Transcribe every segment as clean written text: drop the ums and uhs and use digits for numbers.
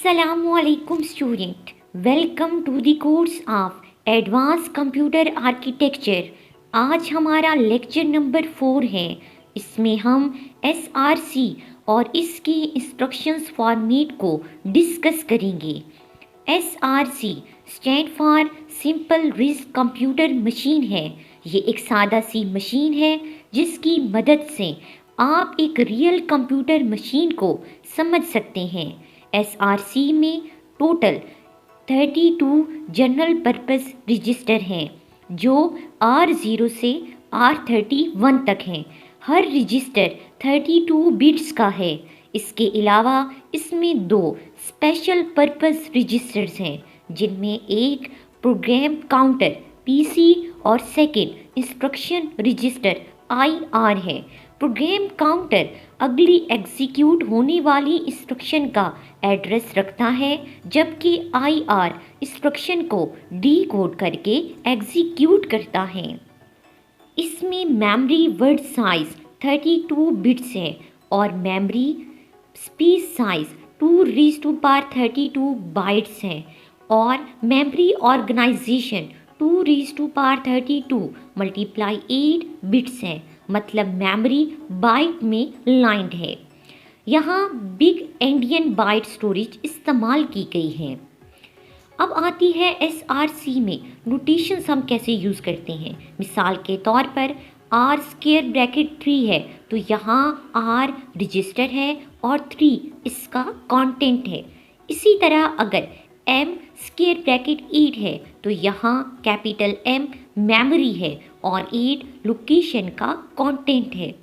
Assalamualaikum student. Welcome to the course of Advanced Computer Architecture. आज हमारा lecture number 4 है। इसमें हम SRC और इसके इंस्ट्रक्शंस फॉर्मेट को डिस्कस करेंगे। SRC stand for simple risk computer machine है। ये एक सादा सी मशीन है जिसकी मदद से आप एक रियल कंप्यूटर मशीन को समझ सकते हैं। SRC में टोटल 32 जनरल पर्पस रजिस्टर हैं जो R0 से R31 तक हैं। हर रजिस्टर 32 बिट्स का है। इसके अलावा इसमें दो स्पेशल पर्पस रजिस्टर्स हैं जिनमें एक प्रोग्राम काउंटर PC और सेकेंड इंस्ट्रक्शन रजिस्टर IR है। प्रोग्राम काउंटर अगली एग्जीक्यूट होने वाली इंस्ट्रक्शन का एड्रेस रखता है, जबकि IR इंस्ट्रक्शन को डीकोड करके एग्जीक्यूट करता है। इसमें मेमोरी वर्ड साइज 32 बिट्स है और मेमोरी स्पेस साइज 2^32 बाइट्स है और मेमोरी ऑर्गेनाइजेशन 2^32 मल्टीप्लाई 8 बिट्स है, मतलब मेमोरी बाइट में लाइंड है। यहाँ बिग एंडियन बाइट स्टोरेज इस्तेमाल की गई है। अब आती है SRC में नोटेशंस हम कैसे यूज़ करते हैं। मिसाल के तौर पर R^3 है तो यहाँ R रजिस्टर है और 3 इसका कंटेंट है। इसी तरह अगर M^8 है तो यहाँ कैपिटल M मेमोरी है और 8 लोकेशन का कंटेंट है।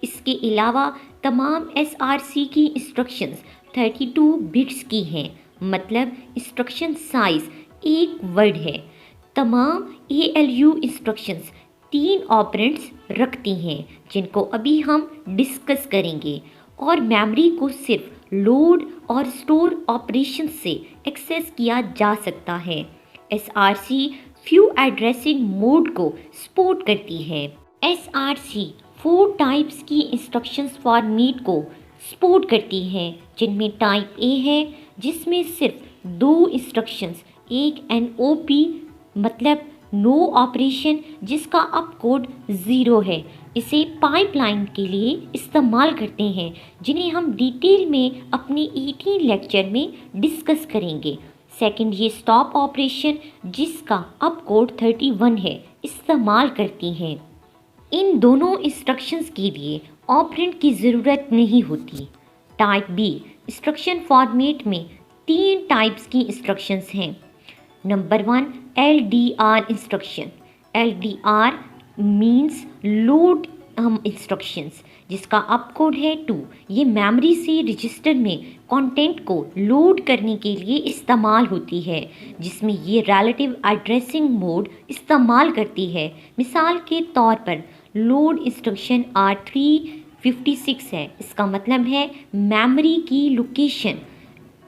इसके अलावा तमाम SRC की इंस्ट्रक्शंस 32 बिट्स की हैं, मतलब इंस्ट्रक्शन साइज एक वर्ड है। तमाम ALU इंस्ट्रक्शंस 3 ऑपरेंड्स रखती हैं जिनको अभी हम डिस्कस करेंगे और मेमोरी को सिर्फ लोड और स्टोर ऑपरेशन से एक्सेस किया जा सकता है। SRC फ्यू एड्रेसिंग मोड को सपोर्ट करती है। SRC 4 टाइप्स की इंस्ट्रक्शंस फॉर्मेट को सपोर्ट करती है, जिनमें टाइप A है जिसमें सिर्फ 2 इंस्ट्रक्शंस, एक NOP मतलब नो ऑपरेशन जिसका अप कोड 0 है। इसे पाइपलाइन के लिए इस्तेमाल करते हैं जिन्हें हम डिटेल में अपने 18 लेक्चर में डिस्कस करेंगे। सेकंड, ये स्टॉप ऑपरेशन जिसका अप कोड 31 है इस्तेमाल करती हैं। इन दोनों इंस्ट्रक्शंस के लिए ऑपरेंड की ज़रूरत नहीं होती। टाइप B इंस्ट्रक्शन फॉर्मेट में 3 टाइप्स की इंस्ट्रक्शंस हैं। Number 1 LDR instruction. LDR means load instructions जिसका अप कोड है 2। ये मेमोरी से रजिस्टर में कंटेंट को लोड करने के लिए इस्तेमाल होती है, जिसमें ये रिलेटिव एड्रेसिंग मोड इस्तेमाल करती है। मिसाल के तौर पर लोड इंस्ट्रक्शन R356 है। इसका मतलब है मेमोरी की लोकेशन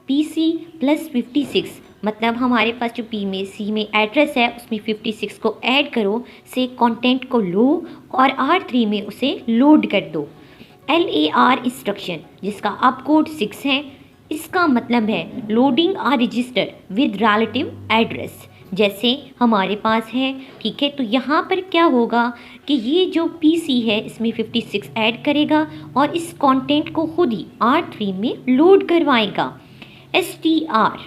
PC + 56, मतलब हमारे पास जो P में C में एड्रेस है उसमें 56 को ऐड करो से कंटेंट को लो और R3 में उसे लोड कर दो। LAR इंस्ट्रक्शन जिसका अप कोड 6 है, इसका मतलब है loading a register with relative address. जैसे हमारे पास है, ठीक है, तो यहाँ पर क्या होगा कि ये जो PC है इसमें 56 ऐड करेगा और इस कंटेंट को खुद ही R3 में लोड करवाएगा। STR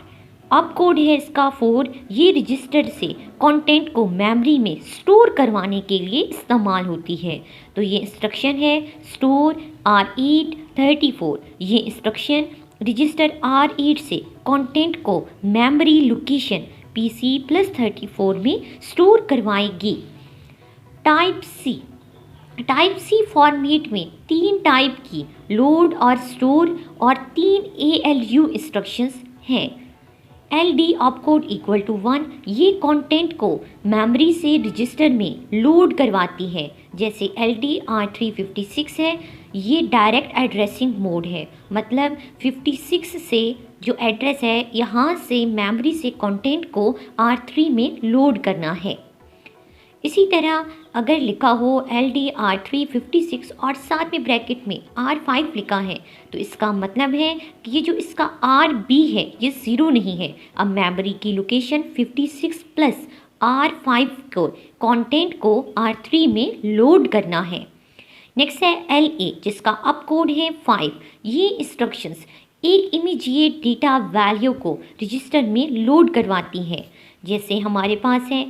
अप कोड है इसका 4। ये रजिस्टर से कंटेंट को मेमोरी में स्टोर करवाने के लिए इस्तेमाल होती है। तो ये इंस्ट्रक्शन है स्टोर R834। ये इंस्ट्रक्शन रजिस्टर R8 से कंटेंट को मेमोरी लोकेशन PC + 34 में स्टोर करवाएगी। टाइप C फॉर्मेट में 3 टाइप की लोड और स्टोर और 3 ALU इंस्ट्रक्शंस हैं। LD ऑपकोड = 1 ये कंटेंट को मेमोरी से रजिस्टर में लोड करवाती है। जैसे LD R356 है, ये डायरेक्ट एड्रेसिंग मोड है, मतलब 56 से जो एड्रेस है यहाँ से मेमोरी से कंटेंट को R3 में लोड करना है। इसी तरह अगर लिखा हो LD R356 और साथ में ब्रैकेट में R5 लिखा है तो इसका मतलब है कि ये जो इसका RB है ये 0 नहीं है। अब मेमोरी की लोकेशन 56 प्लस R5 को कंटेंट को R3 में लोड करना है। नेक्स्ट है LA जिसका अप कोड है 5। ये इंस्ट्रक्शंस एक इमीडिएट डेटा वैल्यू को रजिस्टर में लोड करवाती हैं। जैसे हमारे पास है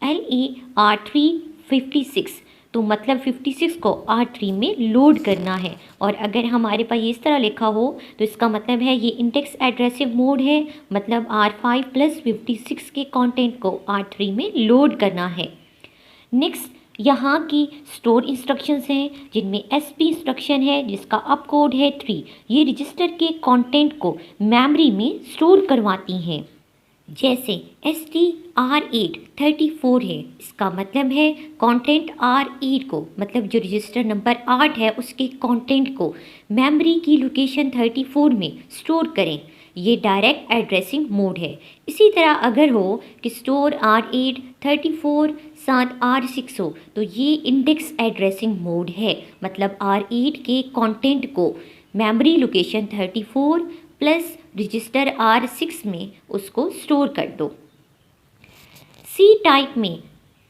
LA R356 तो मतलब 56 को R3 में लोड करना है। और अगर हमारे पास इस तरह लिखा हो तो इसका मतलब है ये इंडेक्स एड्रेसिव मोड है, मतलब R5 प्लस 56 के कंटेंट को R3 में लोड करना है। नेक्स्ट यहाँ की स्टोर इंस्ट्रक्शंस हैं जिनमें SP इंस्ट्रक्शन है जिसका अप कोड है 3। ये रजिस्टर के कंटेंट को मेमोरी में स्टोर करवाती हैं। जैसे STR8 34 है, इसका मतलब है कंटेंट R8 को, मतलब जो रजिस्टर नंबर 8 है उसके कंटेंट को मेमोरी की लोकेशन 34 में स्टोर करें। ये डायरेक्ट एड्रेसिंग मोड है। इसी तरह अगर हो कि स्टोर R8 34 साथ R6 हो तो ये इंडेक्स एड्रेसिंग मोड है, मतलब R8 के कंटेंट को memory location 34 plus register R6 में उसको स्टोर कर दो। C टाइप में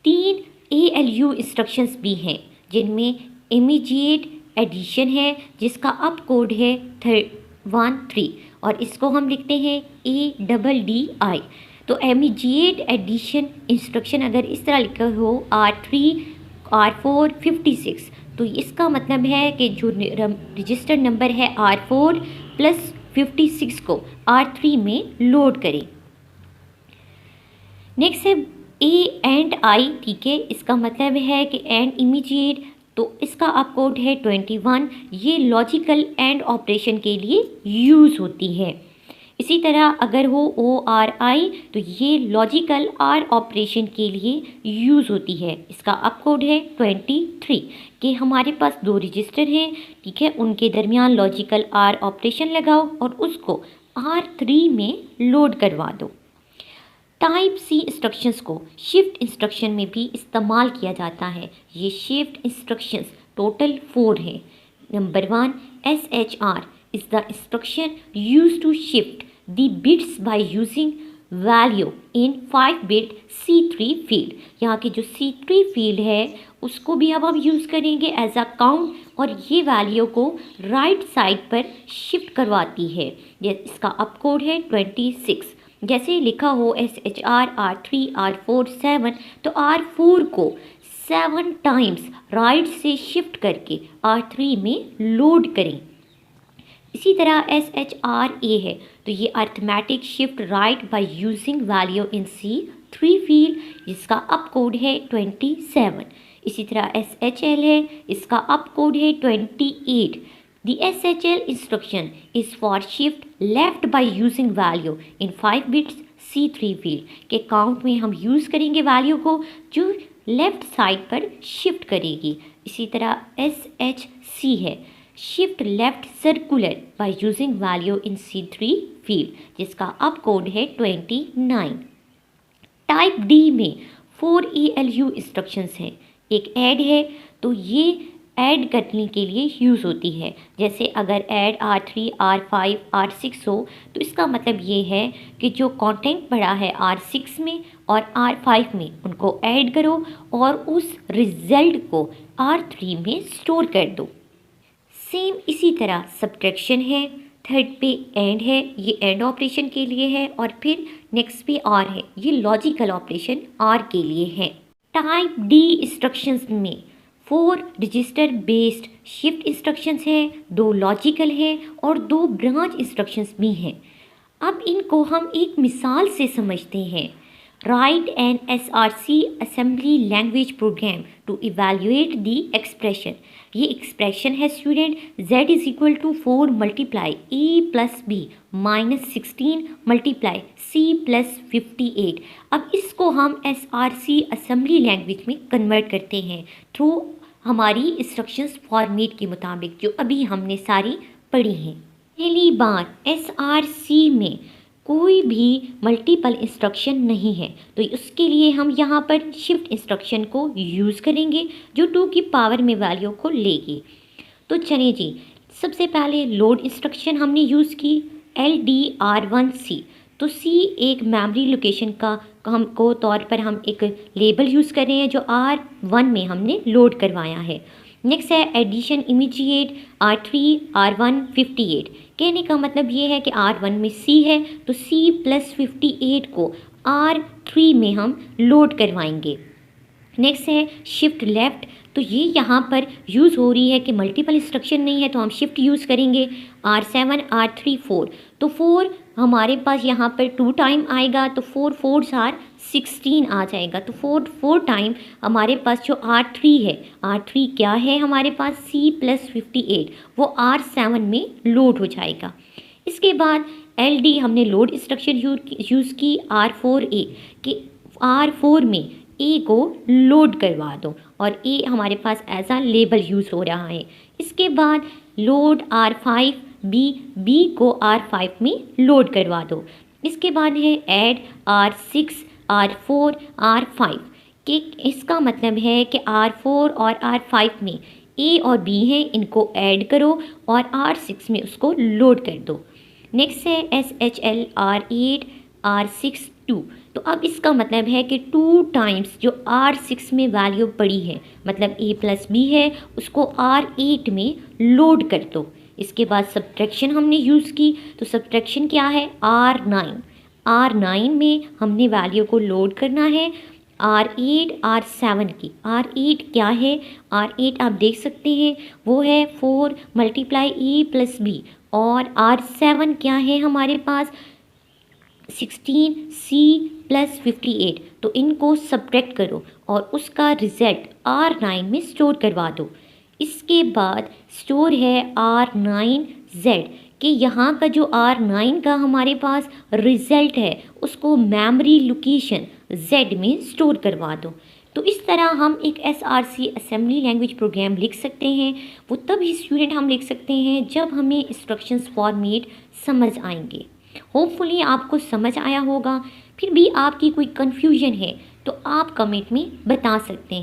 3 ALU इंस्ट्रक्शंस भी हैं जिनमें इमीडिएट एडिशन है जिसका अप कोड है 13 और इसको हम लिखते हैं ADDI। तो इमीडिएट एडिशन इंस्ट्रक्शन अगर इस तरह लिखा हो R3 R4 56 तो इसका मतलब है कि जो रजिस्टर नंबर है R4 प्लस 56 को R3 में लोड करें। नेक्स्ट है AND-I, ठीक है, इसका मतलब है कि एंड इमीडिएट, तो इसका अप कोड है 21। ये लॉजिकल एंड ऑपरेशन के लिए यूज़ होती है। इसी तरह अगर हो ORI तो ये लॉजिकल आर ऑपरेशन के लिए यूज़ होती है। इसका अप कोड है 23 कि हमारे पास दो रजिस्टर हैं, ठीक है, उनके दरमियान लॉजिकल आर ऑपरेशन लगाओ और उसको R3 में लोड करवा दो। टाइप C इंस्ट्रक्शंस को शिफ्ट इंस्ट्रक्शन में भी इस्तेमाल किया जाता है। ये शिफ्ट इंस्ट्रक्शंस टोटल 4 हैं। Number 1 SHR is the instruction used to shift the bits by using value in 5-bit C3 field। यहाँ की जो C3 फील्ड है उसको भी अब हम यूज़ करेंगे एज अ काउंट और ये वैल्यू को राइट साइड पर शिफ्ट करवाती है। इसका अप कोड है 26। जैसे लिखा हो SHR R3 R4 7 तो R4 को 7 टाइम्स राइट से शिफ्ट करके R3 में लोड करें। इसी तरह SHRA है तो ये arithmetic shift right by using value in C3 field, जिसका अप कोड है 27। इसी तरह SHL है, इसका अप कोड है 28। The SHL instruction is for shift left by using value in 5 bits C3 field के काउंट में हम यूज़ करेंगे वैल्यू को जो लेफ़्ट साइड पर शिफ्ट करेगी। इसी तरह SHC है, shift left circular by using value in C3 field, जिसका अप कोड है 29। टाइप D में 4 ALU इंस्ट्रक्शंस हैं। एक ऐड है तो ये ऐड करने के लिए यूज़ होती है। जैसे अगर ऐड R3 R5 R6 हो तो इसका मतलब ये है कि जो कंटेंट पड़ा है R6 में और R5 में उनको ऐड करो और उस रिज़ल्ट को R3 में स्टोर कर दो। सेम इसी तरह सब्ट्रैक्शन है, थर्ड पे एंड है, ये एंड ऑपरेशन के लिए है, और फिर नेक्स्ट पे आर है, ये लॉजिकल ऑपरेशन आर के लिए है। टाइप डी इंस्ट्रक्शंस में 4 रजिस्टर बेस्ड शिफ्ट इंस्ट्रक्शंस हैं, 2 लॉजिकल हैं और 2 ब्रांच इंस्ट्रक्शंस भी हैं। अब इनको हम एक मिसाल से समझते हैं। Write an SRC assembly language program to evaluate the expression। ये एक्सप्रेशन है student z is equal to 4 multiply a plus B minus 16 multiply c plus 58। अब इसको हम SRC असेंबली लैंग्वेज में कन्वर्ट करते हैं थ्रू हमारी इंस्ट्रक्शंस फॉर्मेट के मुताबिक जो अभी हमने सारी पढ़ी हैं। पहली बार SRC में कोई भी मल्टीपल इंस्ट्रक्शन नहीं है, तो उसके लिए हम यहाँ पर शिफ्ट इंस्ट्रक्शन को यूज़ करेंगे जो 2 की पावर में वैल्यू को लेगी। तो चलिए जी, सबसे पहले लोड इंस्ट्रक्शन हमने यूज़ की LDR1C। तो C एक मेमोरी लोकेशन का हमको तौर पर हम एक लेबल यूज़ कर रहे हैं जो R1 में हमने लोड करवाया है। नेक्स्ट है एडिशन इमीडिएट R3 R1 58। कहने का मतलब ये है कि R1 में C है तो C + 58 को R3 में हम लोड करवाएंगे। नेक्स्ट है शिफ्ट लेफ़्ट। तो ये यहाँ पर यूज़ हो रही है कि मल्टीपल इंस्ट्रक्शन नहीं है तो हम शिफ्ट यूज़ करेंगे R7 R3 4। तो 4 हमारे पास यहाँ पर 2 टाइम आएगा तो 4 4s आर 16 आ जाएगा। तो 4 टाइम हमारे पास जो R3 है, R3 क्या है हमारे पास C + 58, वो R7 में लोड हो जाएगा। इसके बाद LD हमने लोड इंस्ट्रक्शन यूज़ की R4A कि R4 में A को लोड करवा दो और A हमारे पास एज आ लेबल यूज़ हो रहा है। इसके बाद लोड R5B को R5 में लोड करवा दो। इसके बाद है ऐड R6 R4 R5 कि इसका मतलब है कि R4 और R5 में A और B है, इनको ऐड करो और R6 में उसको लोड कर दो। नेक्स्ट है SHL R8 R6 2। तो अब इसका मतलब है कि 2 टाइम्स जो R6 में वैल्यू पड़ी है, मतलब A + B है, उसको R8 में लोड कर दो। इसके बाद सब्ट्रैक्शन हमने यूज़ की। तो सब्ट्रैक्शन क्या है R9 में हमने वैल्यू को लोड करना है R8 R7 की। R8 क्या है, R8 आप देख सकते हैं वो है 4 × A + B और R7 क्या है हमारे पास 16 C + 58। तो इनको सब्ट्रैक्ट करो और उसका रिज़ल्ट R9 में स्टोर करवा दो। इसके बाद स्टोर है R9Z कि यहाँ का जो R9 का हमारे पास रिज़ल्ट है उसको मेमोरी लोकेशन Z में स्टोर करवा दो। तो इस तरह हम एक SRC असेंबली लैंग्वेज प्रोग्राम लिख सकते हैं। वो तभी स्टूडेंट हम लिख सकते हैं जब हमें इंस्ट्रक्शंस फॉर्मेट समझ आएंगे। होपफुली आपको समझ आया होगा। फिर भी आपकी कोई कन्फ्यूजन है तो आप कमेंट में बता सकते हैं।